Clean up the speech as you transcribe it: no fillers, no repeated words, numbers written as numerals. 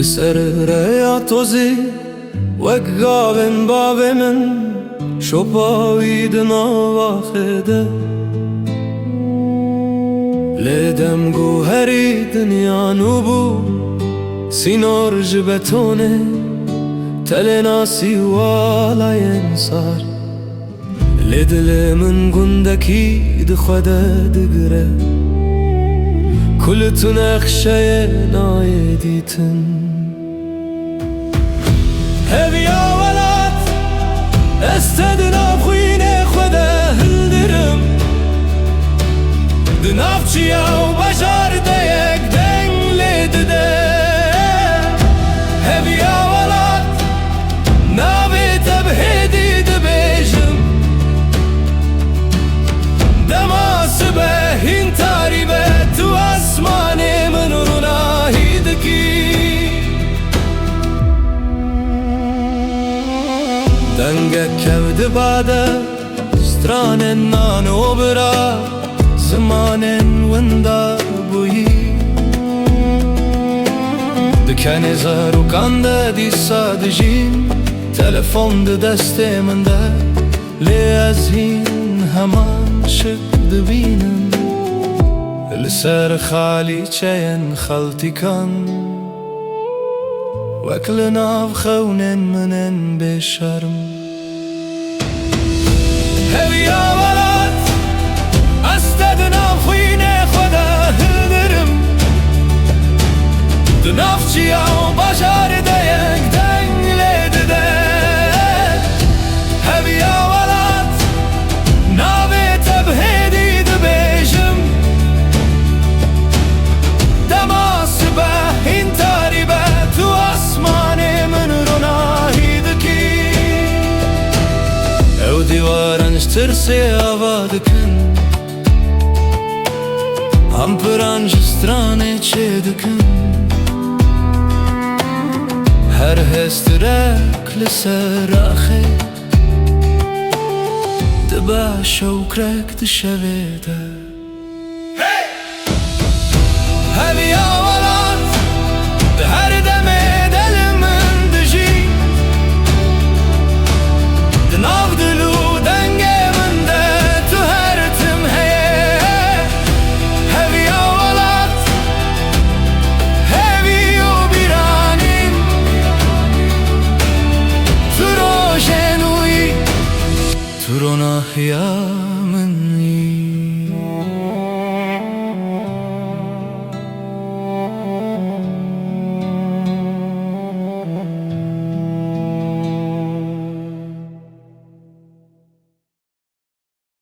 لسر ریا توزی وک گاون باوی من شپاوید نواخده لیدم گوهری دنیا نوبو سینور جبتونه تل ناسی والای انصار لدل من گندکی دخوده دگره كل تنخشي نايديتن هبي يا ولد استدنا بخويني خدا هلدرم دنافشي يا وبشار ديك دنلي دده هبي يا ولد نابي تبهدي دبيجم دما سبهين تاريبه تو اسماني من رناهيدكي دنگك كود باده سترانن نانو برا زمانن وندا بوي دكان زارو كانده دي سادجين تلفون ده دسته من ده لي ازهين همان شك دبينن لسر خالي چين خلطي كان وكلنا بخونن منن بشرم هبي يا ولد استدنا بخويني خدا هلدرم دنافشي يا وبشار ديك دنلي دده هبي يا ولد نابي تبهدي دبيجم ترسي آبادكن هم پرانج strane çedikن her هسترك لسر آخر دبا شوكرك تشويده هبي يا ولد هر دمي دلمن دجي دناف دلو ترونه يا من